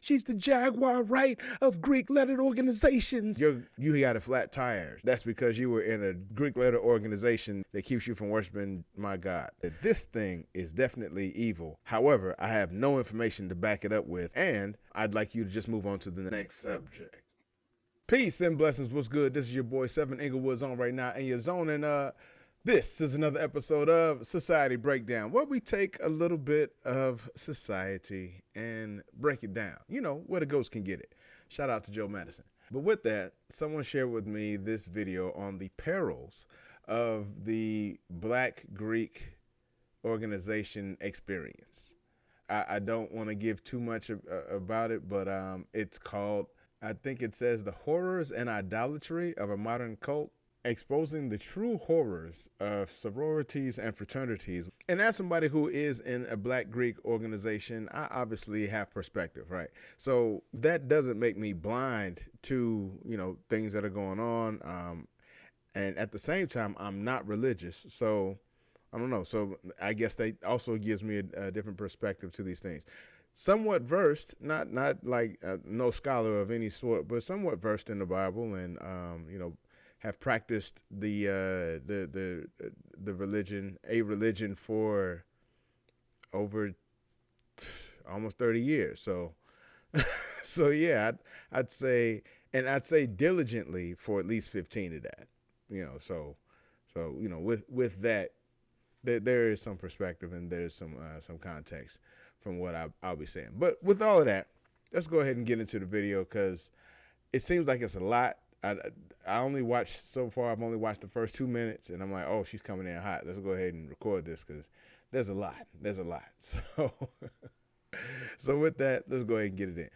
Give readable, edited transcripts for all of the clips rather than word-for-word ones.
She's the Jaguar Wright of Greek lettered organizations. You got a flat tire. That's because you were in a Greek letter organization that keeps you from worshiping my God. This thing is definitely evil. However, I have no information to back it up with, and I'd like you to just move on to the next subject. Peace and blessings. What's good? This is your boy 7 Inglewood's on right now, and you're zoning. This is another episode of Society Breakdown, where we take a little bit of society and break it down. You know, where the ghost can get it. Shout out to Joe Madison. But with that, someone shared with me this video on the perils of the Black Greek organization experience. I don't want to give too much about it, but it's called, I think it says, The Horrors and Idolatry of a Modern Cult, exposing the true horrors of sororities and fraternities. And as somebody who is in a Black Greek organization, I obviously have perspective, right? So that doesn't make me blind to, you know, things that are going on. And at the same time, I'm not religious. So I don't know. So I guess that also gives me a different perspective to these things. Somewhat versed, not like no scholar of any sort, but somewhat versed in the Bible, and you know, have practiced the religion for over almost 30 years. So so yeah, I'd say diligently for at least 15 of that. You know, so you know, with that, there is some perspective and there's some context from what I'll be saying. But with all of that, let's go ahead and get into the video, because it seems like it's a lot. I only watched so far. I've only watched the first 2 minutes, and I'm like, oh, she's coming in hot. Let's go ahead and record this, because there's a lot. There's a lot. So with that, let's go ahead and get it in.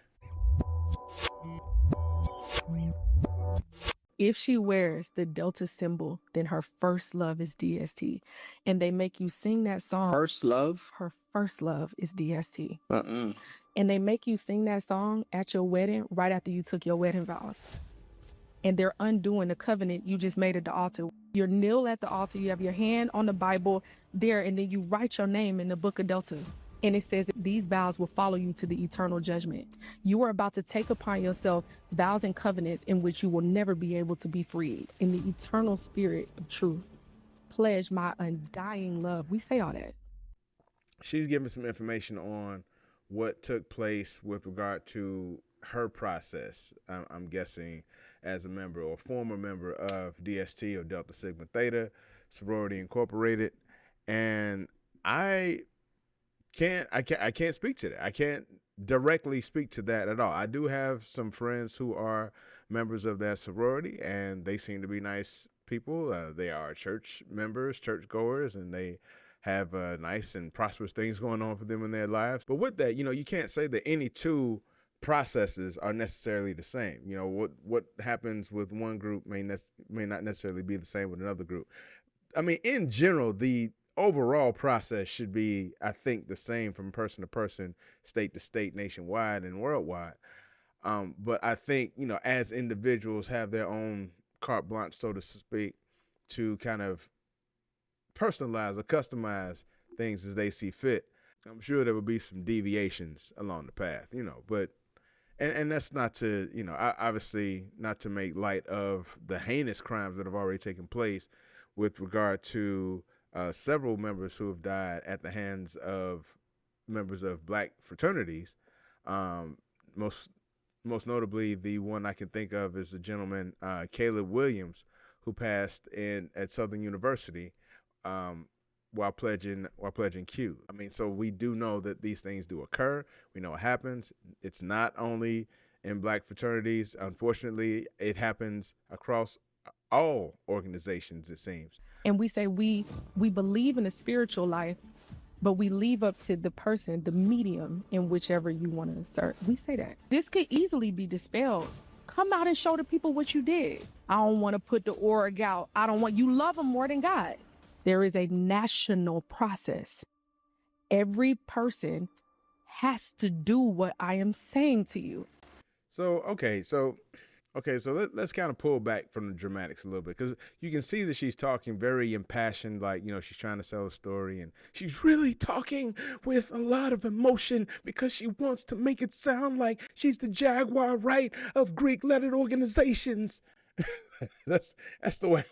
If she wears the Delta symbol, then her first love is DST. And they make you sing that song. First love? Her first love is DST. Uh-uh. And they make you sing that song at your wedding right after you took your wedding vows. And they're undoing the covenant you just made at the altar. You kneel at the altar, you have your hand on the Bible there, and then you write your name in the book of Delta. And it says that these vows will follow you to the eternal judgment. You are about to take upon yourself vows and covenants in which you will never be able to be freed. In the eternal spirit of truth, pledge my undying love. We say all that. She's giving some information on what took place with regard to her process, I'm guessing, as a member or former member of DST, or Delta Sigma Theta, Sorority Incorporated. And I can't speak to that. I can't directly speak to that at all. I do have some friends who are members of that sorority, and they seem to be nice people. They are church members, church goers, and they have nice and prosperous things going on for them in their lives. But with that, you know, you can't say that any two processes are necessarily the same. You know, what happens with one group may not necessarily be the same with another group. I mean, in general, the overall process should be, I think, the same from person to person, state to state, nationwide and worldwide. But I think, you know, as individuals have their own carte blanche, so to speak, to kind of personalize or customize things as they see fit. I'm sure there would be some deviations along the path, you know, but and that's not to, you know, obviously not to make light of the heinous crimes that have already taken place with regard to several members who have died at the hands of members of Black fraternities. Most notably, the one I can think of is the gentleman Caleb Williams, who passed at Southern University while pledging Q. I mean, so we do know that these things do occur. We know it happens. It's not only in Black fraternities. Unfortunately, it happens across all organizations, it seems. And we say we believe in a spiritual life, but we leave up to the person, the medium, in whichever you want to insert. We say that. This could easily be dispelled. Come out and show the people what you did. I don't want to put the org out. You love them more than God. There is a national process. Every person has to do what I am saying to you. So Okay, so let's kind of pull back from the dramatics a little bit, because you can see that she's talking very impassioned, like, she's trying to sell a story, and she's really talking with a lot of emotion because she wants to make it sound like she's the Jaguar Wright of Greek lettered organizations. that's the way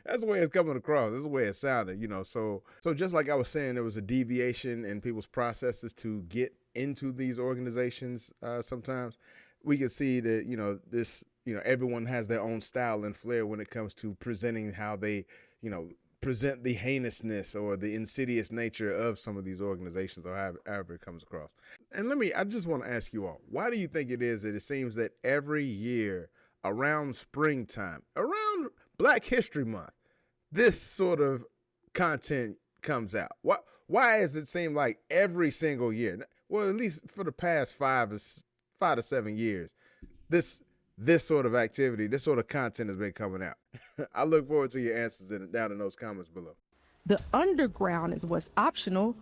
that's the way it's coming across. That's the way it sounded, So just like I was saying, there was a deviation in people's processes to get into these organizations. Sometimes we can see that this. Everyone has their own style and flair when it comes to presenting how they, present the heinousness or the insidious nature of some of these organizations, or however it comes across. And I just want to ask you all, why do you think it is that it seems that every year around springtime, around Black History Month, this sort of content comes out? Why does it seem like every single year, well, at least for the past 5 to 7 years, this sort of activity, this sort of content has been coming out? I look forward to your answers down in those comments below. The underground is what's optional.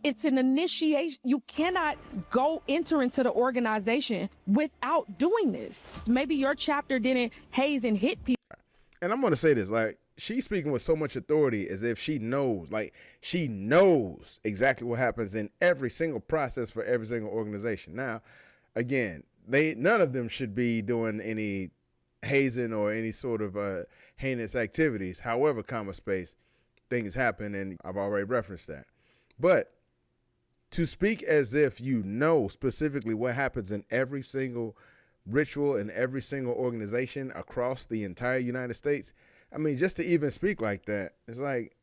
It's an initiation. You cannot enter into the organization without doing this. Maybe your chapter didn't haze and hit people. And I'm going to say this, like, she's speaking with so much authority as if she knows exactly what happens in every single process for every single organization. Now, again, none of them should be doing any hazing or any sort of heinous activities. However, things happen, and I've already referenced that. But to speak as if you know specifically what happens in every single ritual in every single organization across the entire United States, I mean, just to even speak like that, it's like,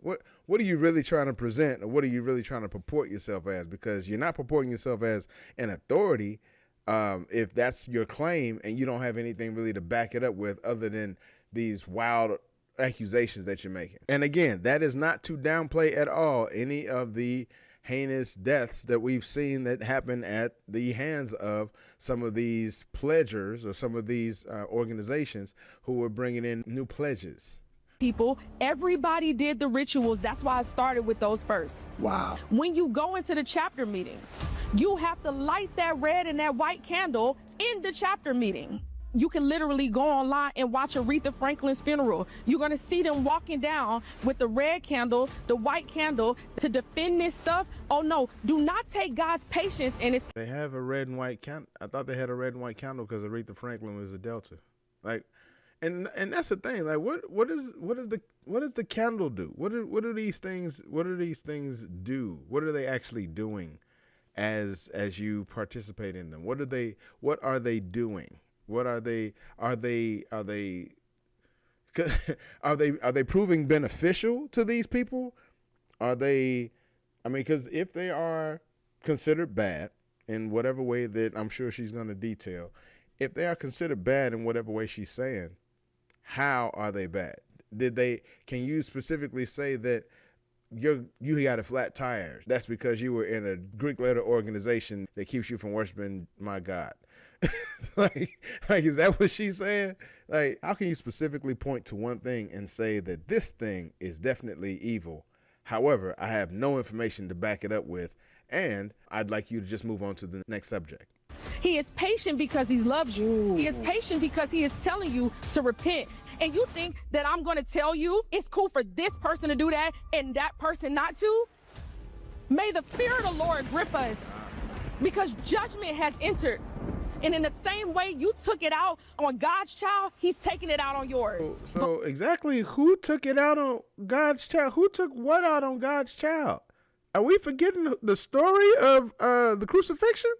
what are you really trying to present, or what are you really trying to purport yourself as? Because you're not purporting yourself as an authority, if that's your claim, and you don't have anything really to back it up with other than these wild accusations that you're making. And again, that is not to downplay at all any of the heinous deaths that we've seen that happen at the hands of some of these pledgers or some of these organizations who are bringing in new pledges. People, everybody did the rituals. That's why I started with those first. Wow. When you go into the chapter meetings, you have to light that red and that white candle in the chapter meeting. You can literally go online and watch Aretha Franklin's funeral. You're going to see them walking down with the red candle, the white candle to defend this stuff. Oh no, do not take God's patience and it's. They have a red and white candle. I thought they had a red and white candle because Aretha Franklin was a Delta. Like, and that's the thing. Like, what does the candle do? What do these things do? What are they actually doing as you participate in them? What are they doing? What are they proving beneficial to these people? Because if they are considered bad in whatever way that I'm sure she's going to detail, if they are considered bad in whatever way she's saying, how are they bad? Can you specifically say that you got a flat tire? That's because you were in a Greek letter organization that keeps you from worshiping my God. like, is that what she's saying? Like, how can you specifically point to one thing and say that this thing is definitely evil? However, I have no information to back it up with, and I'd like you to just move on to the next subject. He is patient because he loves you. He is patient because he is telling you to repent. And you think that I'm going to tell you it's cool for this person to do that and that person not to? May the fear of the Lord grip us, because judgment has entered. And in the same way you took it out on God's child, he's taking it out on yours. So exactly who took it out on God's child? Who took what out on God's child? Are we forgetting the story of the crucifixion?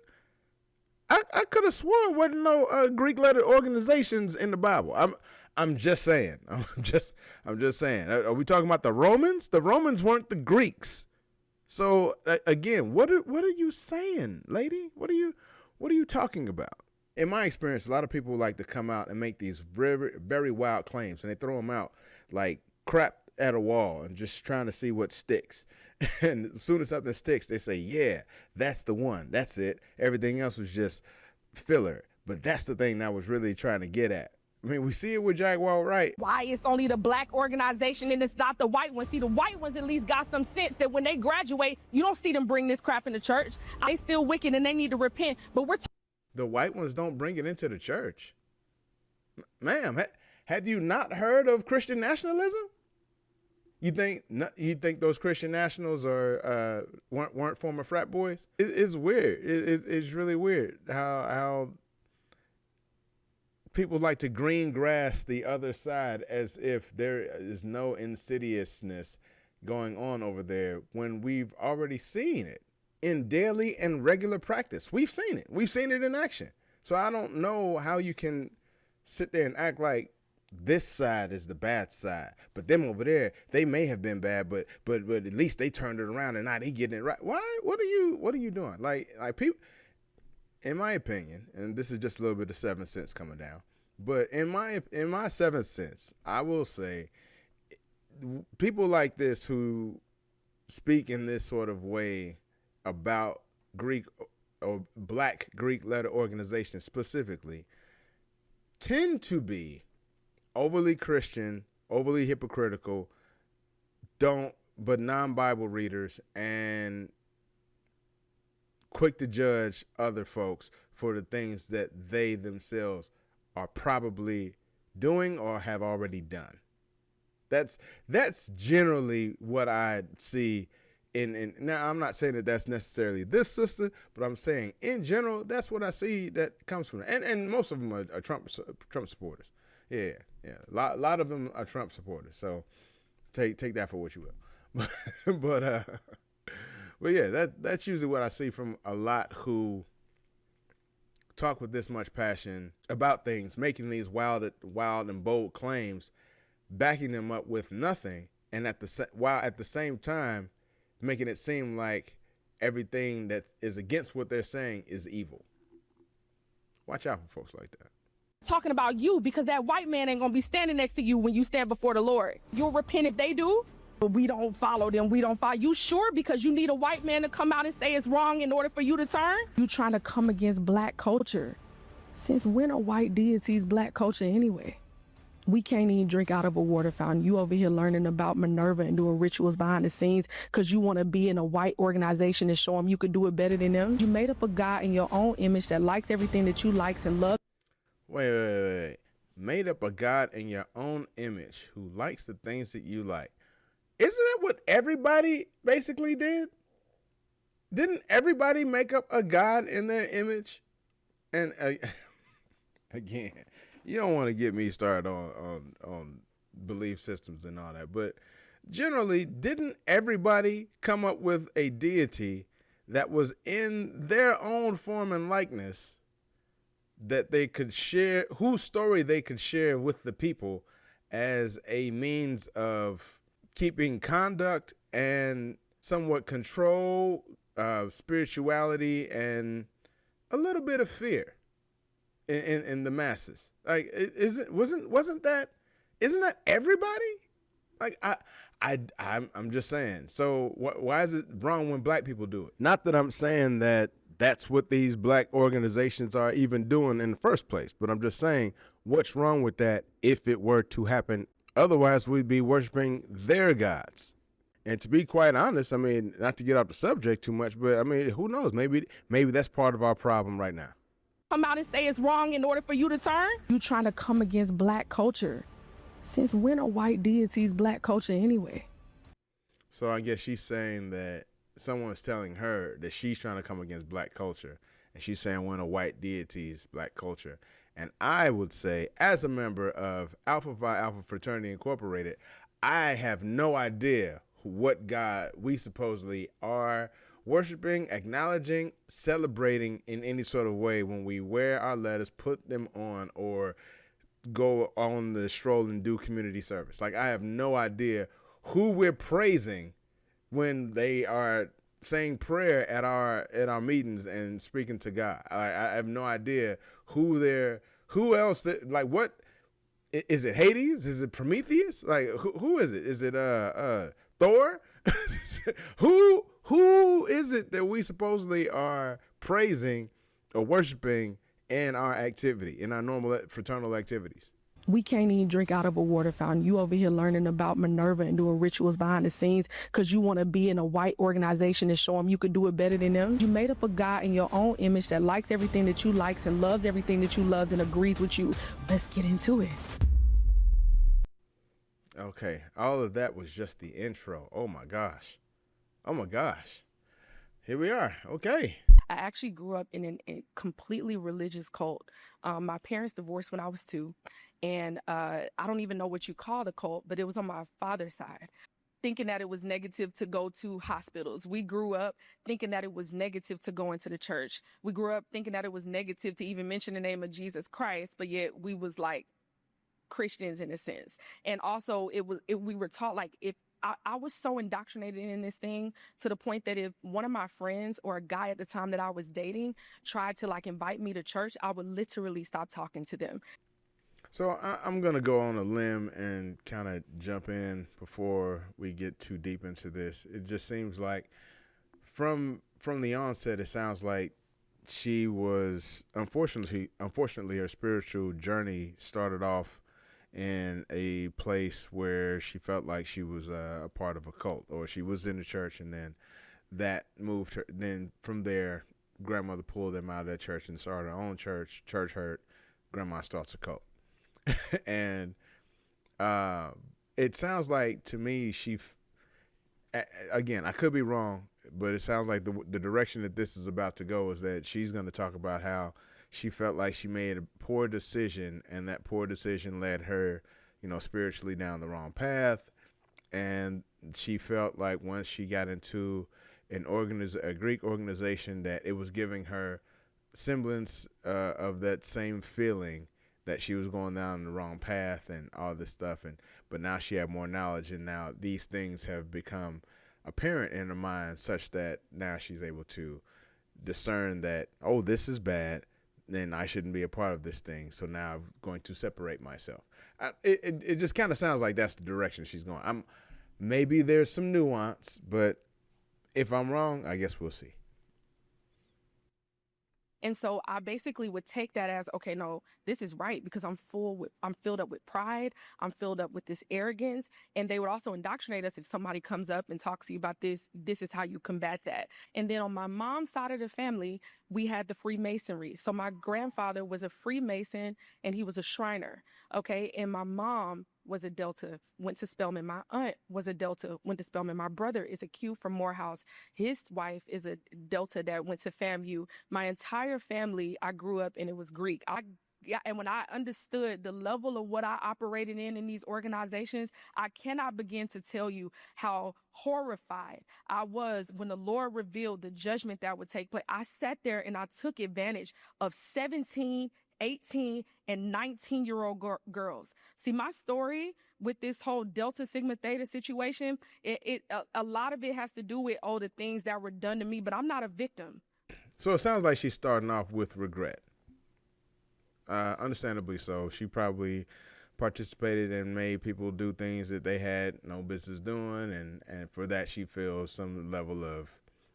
I could have swore there wasn't no Greek letter organizations in the Bible. I'm just saying. I'm just saying. Are we talking about the Romans? The Romans weren't the Greeks. So again, what are you saying, lady? What are you talking about? In my experience, a lot of people like to come out and make these very, very wild claims, and they throw them out like crap at a wall and just trying to see what sticks. And as soon as something sticks, they say, yeah, that's the one. That's it. Everything else was just filler. But that's the thing that I was really trying to get at. I mean, we see it with Jaguar Wright. Why it's only the black organization and it's not the white ones? See, the white ones at least got some sense that when they graduate, you don't see them bring this crap into church. They still wicked and they need to repent. But the white ones don't bring it into the church. Ma'am, have you not heard of Christian nationalism? You think those Christian nationals weren't former frat boys? It's weird. It's really weird how people like to green grass the other side as if there is no insidiousness going on over there when we've already seen it in daily and regular practice. We've seen it. We've seen it in action. So I don't know how you can sit there and act like this side is the bad side, but them over there, they may have been bad, but at least they turned it around and now they getting it right. Why? What are you doing? Like people, in my opinion, and this is just a little bit of 7 cents coming down, but in my 7 cents, I will say people like this who speak in this sort of way about Greek or Black Greek letter organizations specifically tend to be overly Christian, overly hypocritical, but non-Bible readers, and quick to judge other folks for the things that they themselves are probably doing or have already done. That's generally what I see in now I'm not saying that that's necessarily this sister, but I'm saying in general that's what I see that comes from it. And most of them are Trump supporters. Yeah. A lot of them are Trump supporters. So take that for what you will. But yeah, that's usually what I see from a lot who talk with this much passion about things, making these wild and bold claims, backing them up with nothing, and while at the same time making it seem like everything that is against what they're saying is evil. Watch out for folks like that. Talking about you, because that white man ain't gonna be standing next to you when you stand before the Lord. You'll repent if they do, but we don't follow them. We don't follow. You sure? Because you need a white man to come out and say it's wrong in order for you to turn? You trying to come against Black culture. Since when are white deities Black culture anyway? We can't even drink out of a water fountain. You over here learning about Minerva and doing rituals behind the scenes because you want to be in a white organization and show them you could do it better than them. You made up a God in your own image that likes everything that you likes and loves. Wait. Made up a God in your own image who likes the things that you like. Isn't that what everybody basically did? Didn't everybody make up a God in their image? And again, you don't want to get me started on belief systems and all that, but generally, didn't everybody come up with a deity that was in their own form and likeness that they could share, whose story they could share with the people as a means of keeping conduct and somewhat control, spirituality, and a little bit of fear in the masses? Like, isn't that everybody? Like, I'm just saying. So why is it wrong when Black people do it? Not that I'm saying that that's what these Black organizations are even doing in the first place, but I'm just saying, what's wrong with that if it were to happen? Otherwise, we'd be worshiping their gods. And to be quite honest, I mean, not to get off the subject too much, but I mean, who knows? Maybe that's part of our problem right now. Come out and say it's wrong in order for you to turn? You trying to come against Black culture. Since when are white deities Black culture anyway? So I guess she's saying that someone's telling her that she's trying to come against Black culture, and she's saying when are white deities Black culture. And I would say, as a member of Alpha Phi Alpha Fraternity Incorporated, I have no idea what God we supposedly are worshiping, acknowledging, celebrating in any sort of way when we wear our letters, put them on, or go on the stroll and do community service. Like, I have no idea who we're praising when they are saying prayer at our meetings and speaking to God. I have no idea who else, like, what is it? Hades? Is it Prometheus? Like, who is it? Is it Thor? Who is it that we supposedly are praising or worshiping in our activity, in our normal fraternal activities? We can't even drink out of a water fountain. You over here learning about Minerva and doing rituals behind the scenes because you want to be in a white organization and show them you could do it better than them. You made up a God in your own image that likes everything that you likes and loves everything that you loves and agrees with you. Let's get into it. Okay, all of that was just the intro. Oh my gosh. Oh my gosh. Here we are. Okay. I actually grew up in a completely religious cult. My parents divorced when I was 2. And I don't even know what you call the cult, but it was on my father's side. Thinking that it was negative to go to hospitals. We grew up thinking that it was negative to go into the church. We grew up thinking that it was negative to even mention the name of Jesus Christ, but yet we was like Christians in a sense. And also we were taught like if I was so indoctrinated in this thing to the point that if one of my friends or a guy at the time that I was dating tried to like invite me to church, I would literally stop talking to them. So I'm going to go on a limb and kind of jump in before we get too deep into this. It just seems like from the onset, it sounds like she was, unfortunately, her spiritual journey started off in a place where she felt like she was a part of a cult, or she was in the church, and then that moved her. Then from there, grandmother pulled them out of that church and started her own church. Church hurt, grandma starts a cult. And it sounds like to me again, I could be wrong, but it sounds like the direction that this is about to go is that she's going to talk about how she felt like she made a poor decision, and that poor decision led her, spiritually down the wrong path. And she felt like once she got into a Greek organization, that it was giving her semblance of that same feeling that she was going down the wrong path and all this stuff. But now she had more knowledge, and now these things have become apparent in her mind such that now she's able to discern that, oh, this is bad, then I shouldn't be a part of this thing. So now I'm going to separate myself. It just kind of sounds like that's the direction she's going. Maybe there's some nuance, but if I'm wrong, I guess we'll see. And so I basically would take that as, okay, no, this is right, because I'm filled up with pride. I'm filled up with this arrogance. And they would also indoctrinate us. If somebody comes up and talks to you about this is how you combat that. And then on my mom's side of the family, we had the Freemasonry. So my grandfather was a Freemason and he was a Shriner. Okay. And my mom was a Delta, went to Spelman. My aunt was a Delta, went to Spelman. My brother is a Q from Morehouse. His wife is a Delta that went to FAMU. My entire family, I grew up and it was Greek. And when I understood the level of what I operated in these organizations, I cannot begin to tell you how horrified I was when the Lord revealed the judgment that would take place. I sat there and I took advantage of 17, 18, and 19-year-old girls. See, my story with this whole Delta Sigma Theta situation, a lot of it has to do with the things that were done to me, but I'm not a victim. So it sounds like she's starting off with regret. Understandably so. She probably participated and made people do things that they had no business doing, and for that she feels some level of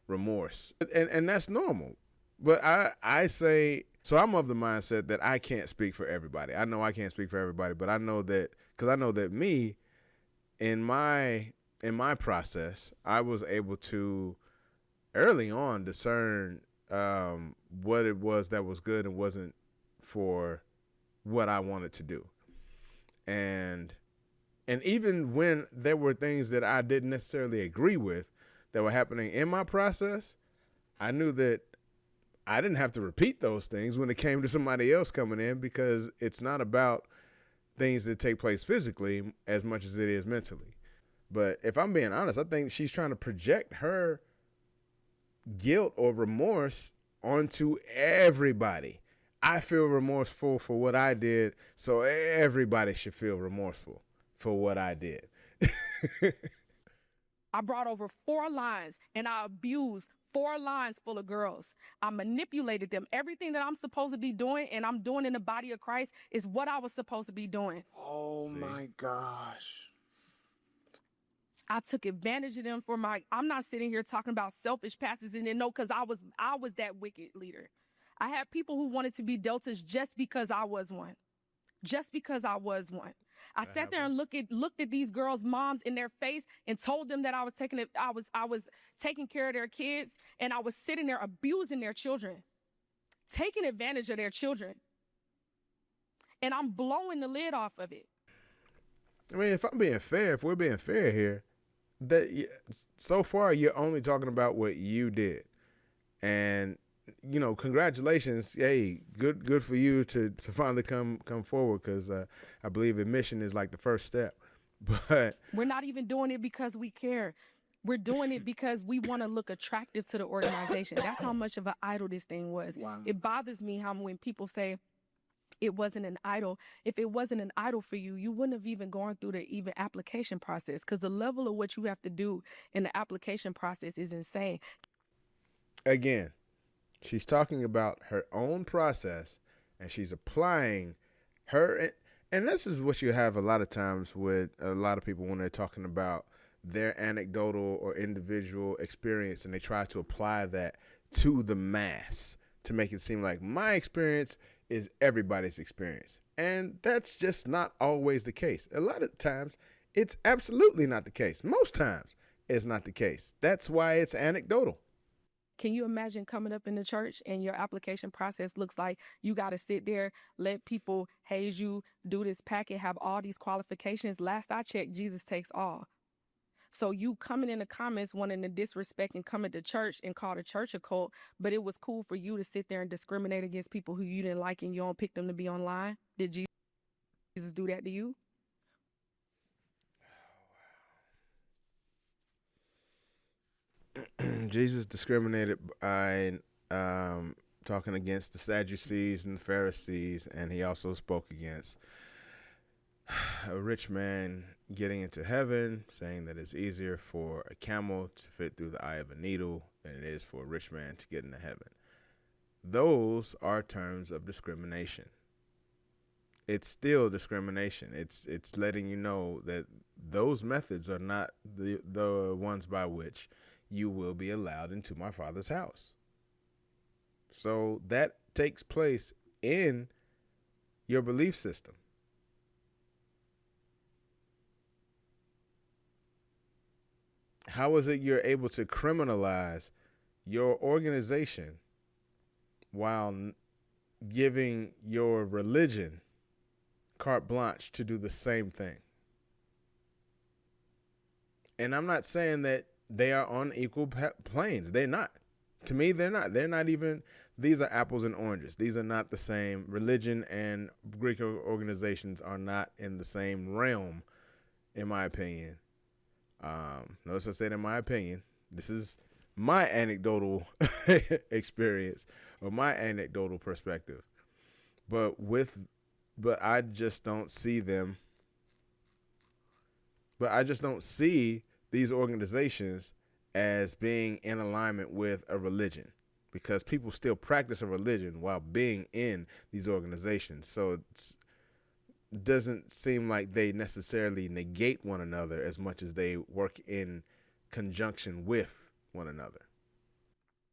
remorse. And that's normal. But I say, so I'm of the mindset that I can't speak for everybody. I know I can't speak for everybody, but I know that, because I know that me, in my process, I was able to early on discern what it was that was good and wasn't for what I wanted to do. And even when there were things that I didn't necessarily agree with that were happening in my process, I knew that I didn't have to repeat those things when it came to somebody else coming in, because it's not about things that take place physically as much as it is mentally. But if I'm being honest, I think she's trying to project her guilt or remorse onto everybody. I feel remorseful for what I did, so everybody should feel remorseful for what I did. I brought over 4 lines and I abused 4 lines full of girls. I manipulated them. Everything that I'm supposed to be doing and I'm doing in the body of Christ is what I was supposed to be doing. Oh my gosh. I took advantage of them I'm not sitting here talking about selfish passes and then no, because I was that wicked leader. I had people who wanted to be Deltas just because I was one. just because I was one. I sat there and looked at these girls' moms in their face and told them that I was taking care of their kids, and I was sitting there abusing their children, taking advantage of their children. And I'm blowing the lid off of it. I mean, if we're being fair here, that so far you're only talking about what you did. And congratulations. Hey, good for you to finally come forward, because I believe admission is like the first step. But we're not even doing it because we care. We're doing it because we want to look attractive to the organization. That's how much of an idol this thing was. Wow. It bothers me how when people say it wasn't an idol. If it wasn't an idol for you, you wouldn't have even gone through the even application process, because the level of what you have to do in the application process is insane. Again, she's talking about her own process, and she's applying her. And this is what you have a lot of times with a lot of people when they're talking about their anecdotal or individual experience, and they try to apply that to the mass to make it seem like my experience is everybody's experience. And that's just not always the case. A lot of times, it's absolutely not the case. Most times, it's not the case. That's why it's anecdotal. Can you imagine coming up in the church and your application process looks like you got to sit there, let people haze you, do this packet, have all these qualifications? Last I checked, Jesus takes all. So you coming in the comments wanting to disrespect and coming to church and call the church a cult, but it was cool for you to sit there and discriminate against people who you didn't like and you don't pick them to be online? Did Jesus do that to you? Jesus discriminated by talking against the Sadducees and the Pharisees, and he also spoke against a rich man getting into heaven, saying that it's easier for a camel to fit through the eye of a needle than it is for a rich man to get into heaven. Those are terms of discrimination. It's still discrimination. It's letting you know that those methods are not the ones by which you will be allowed into my Father's house. So that takes place in your belief system. How is it you're able to criminalize your organization while giving your religion carte blanche to do the same thing? And I'm not saying that they are on equal planes. They're not. To me, they're not. They're not even, these are apples and oranges. These are not the same. Religion and Greek organizations are not in the same realm, in my opinion. Notice I said in my opinion. This is my anecdotal experience or my anecdotal perspective. But I just don't see them. But I just don't see these organizations as being in alignment with a religion, because people still practice a religion while being in these organizations. So it doesn't seem like they necessarily negate one another as much as they work in conjunction with one another.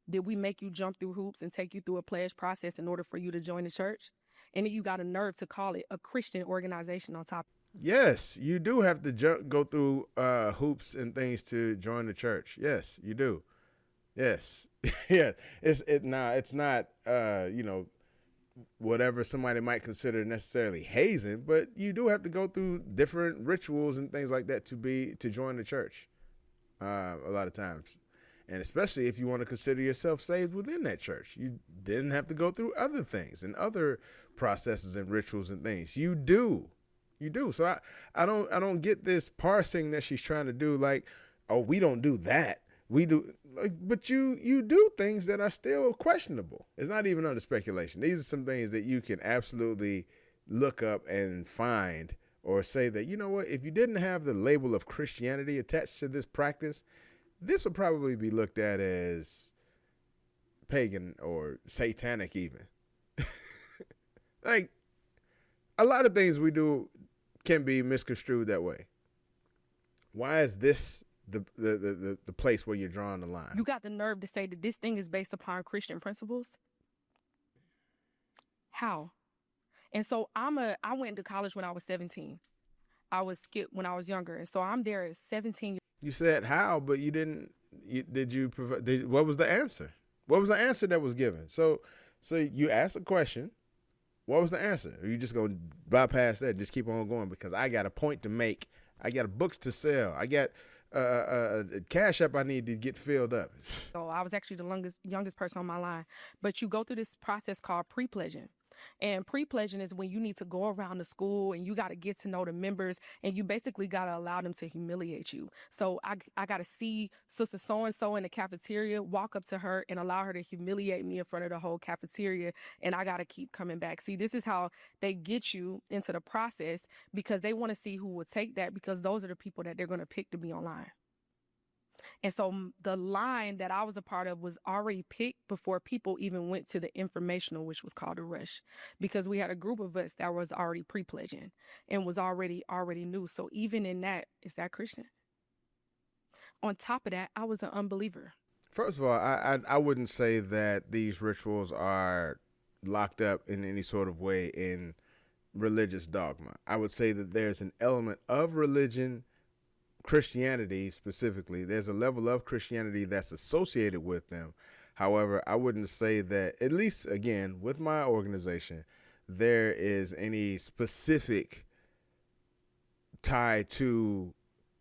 Did we make you jump through hoops and take you through a pledge process in order for you to join the church? And then you got a nerve to call it a Christian organization on top. Yes, you do have to go through hoops and things to join the church. Yes, you do. Yes. Yeah. It's not whatever somebody might consider necessarily hazing, but you do have to go through different rituals and things like that to join the church. A lot of times. And especially if you want to consider yourself saved within that church, you then have to go through other things and other processes and rituals and things. You do. So I don't get this parsing that she's trying to do, like, oh, we don't do that. We do, like, but you do things that are still questionable. It's not even under speculation. These are some things that you can absolutely look up and find, or say that, you know what, if you didn't have the label of Christianity attached to this practice, this would probably be looked at as pagan or satanic even. Like, a lot of things we do can be misconstrued that way. Why is this the place where you're drawing the line? You got the nerve to say that this thing is based upon Christian principles? How? And so I went to college when I was 17. I was skipped when I was younger. And so I'm there at 17. You said how, but you didn't. What was the answer? What was the answer that was given? So you asked a question. What was the answer? Or you just gonna bypass that and just keep on going? Because I got a point to make. I got books to sell. I got cash up I need to get filled up. So I was actually the youngest person on my line. But you go through this process called pre-pledging. And pre-pledging is when you need to go around the school and you got to get to know the members, and you basically got to allow them to humiliate you. So I got to see Sister So-and-so in the cafeteria, walk up to her and allow her to humiliate me in front of the whole cafeteria. And I got to keep coming back. See, this is how they get you into the process, because they want to see who will take that, because those are the people that they're going to pick to be online. And so the line that I was a part of was already picked before people even went to the informational, which was called a rush, because we had a group of us that was already pre-pledging and was already new. So even in that, is that Christian? On top of that, I was an unbeliever. First of all, I wouldn't say that these rituals are locked up in any sort of way in religious dogma. I would say that there's an element of religion, Christianity specifically. There's a level of Christianity that's associated with them. However, I wouldn't say that, at least again, with my organization, there is any specific tie to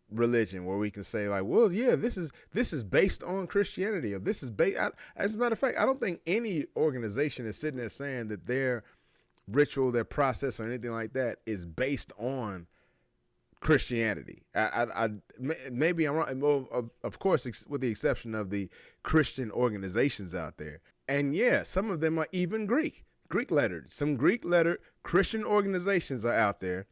religion where we can say like, well, yeah, this is based on Christianity, or this is based. As a matter of fact, I don't think any organization is sitting there saying that their ritual, their process, or anything like that is based on Christianity. Maybe I'm wrong. Well, of course, with the exception of the Christian organizations out there. And yeah, some of them are even Greek lettered. Some Greek lettered Christian organizations are out there.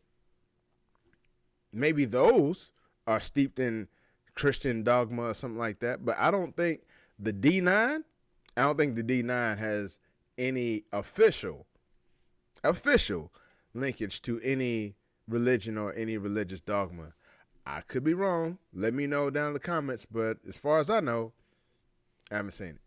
Maybe those are steeped in Christian dogma or something like that. But I don't think the D9 has any official linkage to any religion or any religious dogma. I could be wrong. Let me know down in the comments. But as far as I know, I haven't seen it.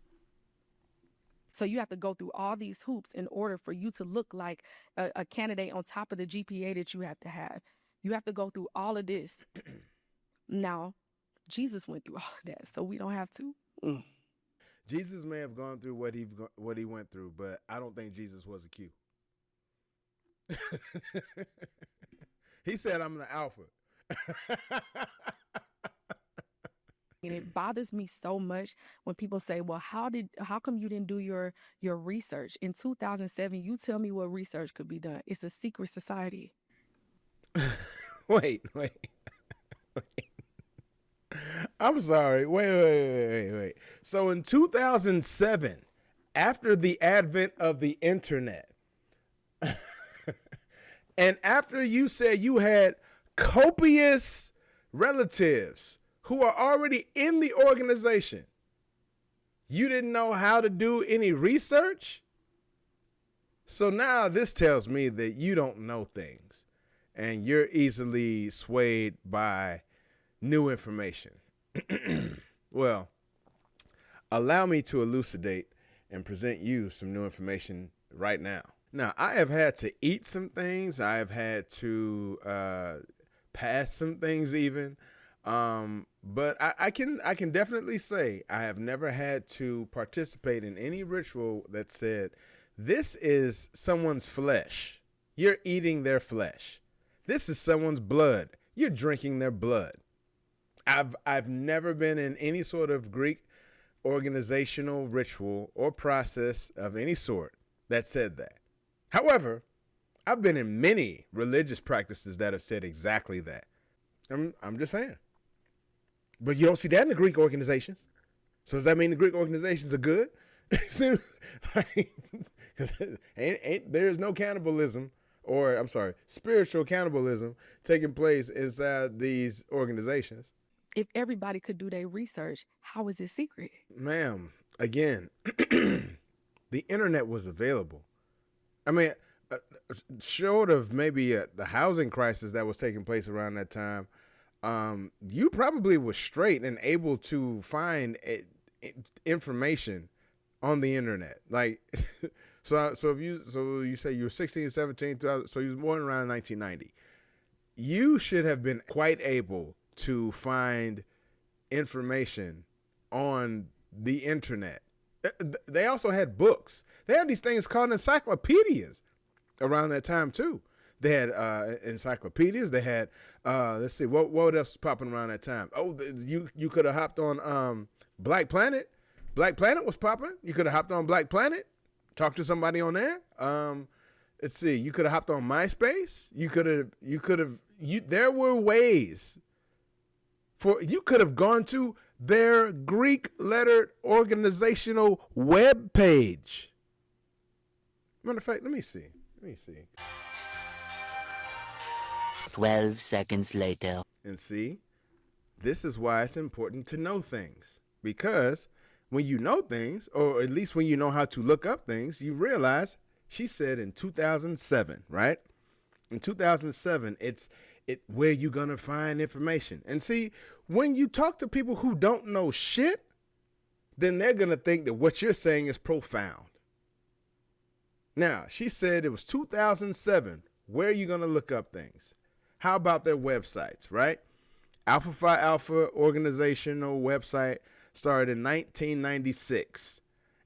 So you have to go through all these hoops in order for you to look like a candidate on top of the GPA that you have to have. You have to go through all of this. Now, Jesus went through all of that, so we don't have to. Jesus may have gone through what he went through, but I don't think Jesus was a Q. He said, I'm the alpha. And it bothers me so much when people say, well, how come you didn't do your research? In 2007, you tell me what research could be done. It's a secret society. Wait. I'm sorry. Wait. So in 2007, after the advent of the internet, and after you said you had copious relatives who are already in the organization, you didn't know how to do any research? So now this tells me that you don't know things and you're easily swayed by new information. Well, allow me to elucidate and present you some new information right now. Now, I have had to eat some things. I have had to pass some things even. But I can definitely say I have never had to participate in any ritual that said, this is someone's flesh. You're eating their flesh. This is someone's blood. You're drinking their blood. I've never been in any sort of Greek organizational ritual or process of any sort that said that. However, I've been in many religious practices that have said exactly that. I'm just saying. But you don't see that in the Greek organizations. So does that mean the Greek organizations are good? Because there is no cannibalism, or I'm sorry, spiritual cannibalism taking place inside these organizations. If everybody could do their research, how is it secret? Ma'am, again, the internet was available. I mean, short of maybe the housing crisis that was taking place around that time, you probably were straight and able to find information on the internet. Like, So you say you were 16, 17, 2000, so you was born around 1990. You should have been quite able to find information on the internet. They also had books. They had these things called encyclopedias around that time too. They had encyclopedias. They had let's see, what else was popping around that time? Oh, you could have hopped on Black Planet. Black Planet was popping. You could have hopped on Black Planet, talked to somebody on there. Let's see, you could have hopped on MySpace. There were ways you could have gone to their Greek lettered organizational web page. Matter of fact, let me see. 12 seconds later. And see, this is why it's important to know things. Because when you know things, or at least when you know how to look up things, you realize, she said in 2007, right? In 2007, it's where you're going to find information. And see, when you talk to people who don't know shit, then they're going to think that what you're saying is profound. Now, she said it was 2007. Where are you going to look up things? How about their websites, right? Alpha Phi Alpha organizational website started in 1996.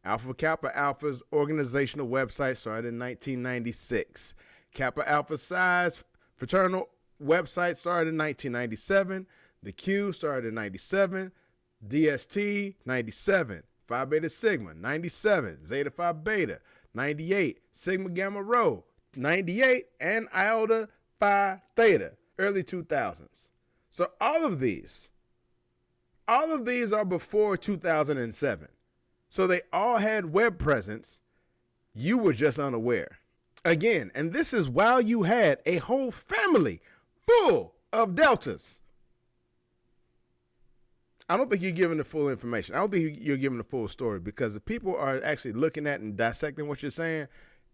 Alpha Kappa Alpha's organizational website started in 1996. Kappa Alpha Psi's fraternal website started in 1997. The Q started in 97. DST, 97. Phi Beta Sigma, 97. Zeta Phi Beta, 98. Sigma Gamma Rho, 98. And Iota Phi Theta, early 2000s. So all of these are before 2007. So they all had web presence. You were just unaware. Again, and this is while you had a whole family full of deltas. I don't think you're giving the full information. I don't think you're giving the full story, because if people are actually looking at and dissecting what you're saying,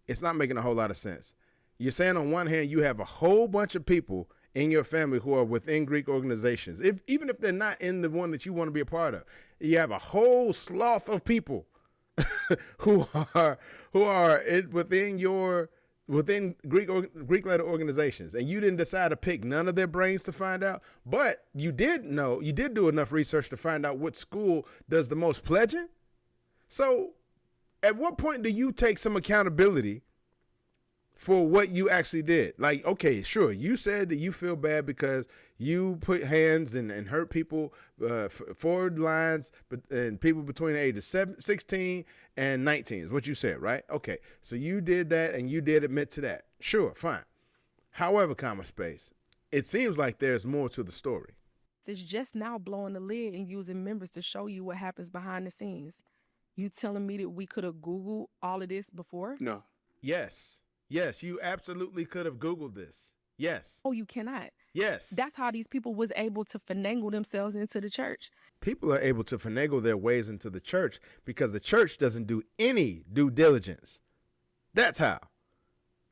it's not making a whole lot of sense. You're saying on one hand, you have a whole bunch of people in your family who are within Greek organizations. Even if they're not in the one that you want to be a part of, you have a whole sloth of people who are within Greek letter organizations, and you didn't decide to pick none of their brains to find out, but you did do enough research to find out what school does the most pledging. So at what point do you take some accountability for what you actually did? Like, okay, sure, you said that you feel bad because you put hands and hurt people, forward lines, and people between the ages 16 and 19 is what you said, right? Okay, so you did that and you did admit to that. Sure, fine. However, space, it seems like there's more to the story. It's just now blowing the lid and using members to show you what happens behind the scenes. You telling me that we could have Googled all of this before? No. Yes, you absolutely could have Googled this. Yes. Oh, you cannot. Yes. That's how these people was able to finagle themselves into the church. People are able to finagle their ways into the church because the church doesn't do any due diligence. That's how.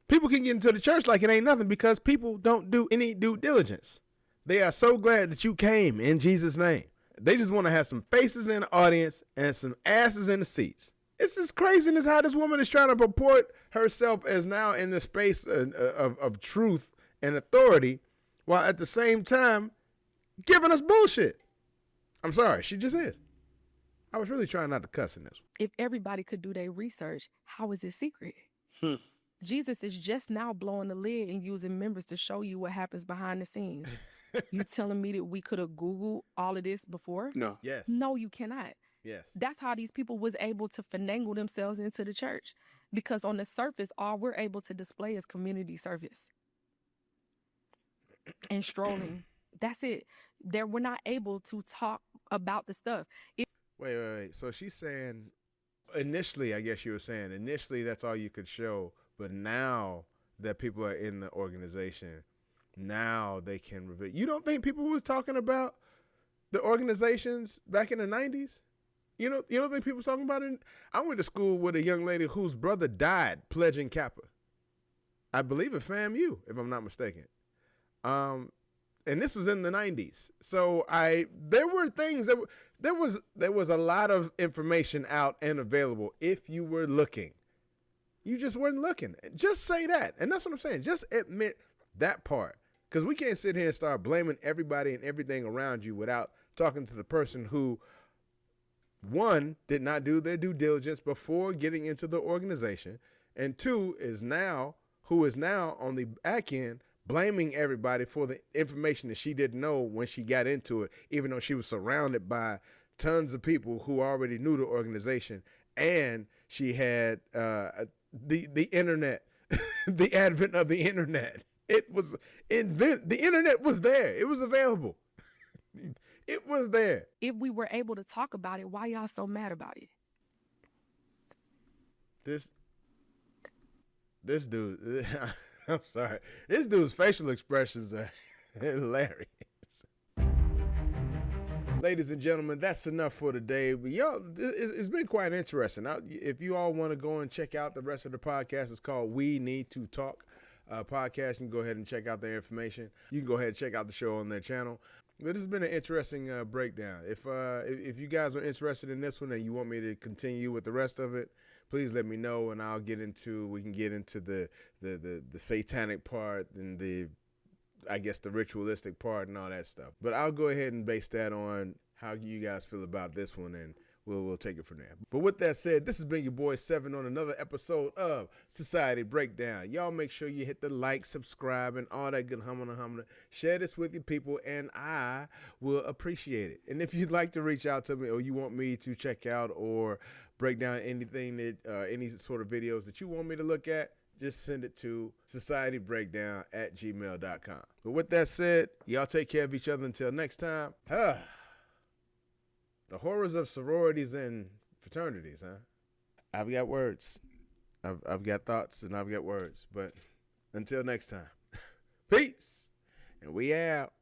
People can get into the church like it ain't nothing because people don't do any due diligence. They are so glad that you came in Jesus' name. They just want to have some faces in the audience and some asses in the seats. It's just craziness how this woman is trying to purport herself as now in the space of truth and authority, while at the same time giving us bullshit. I'm sorry, she just is. I was really trying not to cuss in this. If everybody could do their research, how is it secret? Jesus is just now blowing the lid and using members to show you what happens behind the scenes. You telling me that we could have Googled all of this before? No. Yes. No, you cannot. Yes. That's how these people was able to finagle themselves into the church. Because on the surface, all we're able to display is community service and strolling. That's it. We're not able to talk about the stuff. Wait. So she's saying initially, I guess you were saying initially that's all you could show. But now that people are in the organization, now they can reveal. You don't think people was talking about the organizations back in the 90s? You don't think people was talking about it? I went to school with a young lady whose brother died pledging Kappa. I believe at FAMU, if I'm not mistaken. And this was in the 90s. So there were things there was a lot of information out and available if you were looking. You just weren't looking. Just say that. And that's what I'm saying. Just admit that part. Because we can't sit here and start blaming everybody and everything around you without talking to the person who, one, did not do their due diligence before getting into the organization, and two, is now on the back end blaming everybody for the information that she didn't know when she got into it, even though she was surrounded by tons of people who already knew the organization, and she had the internet, the advent of the internet. The internet was there. It was available. It was there. If we were able to talk about it, why y'all so mad about it? This dude, I'm sorry. This dude's facial expressions are hilarious. Ladies and gentlemen, that's enough for today. Y'all, it's been quite interesting. If you all want to go and check out the rest of the podcast, it's called We Need to Talk podcast. You can go ahead and check out their information. You can go ahead and check out the show on their channel. But this has been an interesting breakdown. If you guys are interested in this one and you want me to continue with the rest of it, please let me know, and we can get into the satanic part and the ritualistic part and all that stuff. But I'll go ahead and base that on how you guys feel about this one, and we'll take it from there. But with that said, this has been your boy Seven on another episode of Society Breakdown. Y'all make sure you hit the like, subscribe, and all that good humana. Share this with your people, and I will appreciate it. And if you'd like to reach out to me, or you want me to check out or break down anything that any sort of videos that you want me to look at, just send it to societybreakdown@gmail.com. But with that said, y'all take care of each other until next time. The horrors of sororities and fraternities, huh? I've got words. I've got thoughts and I've got words. But until next time, peace. And we out.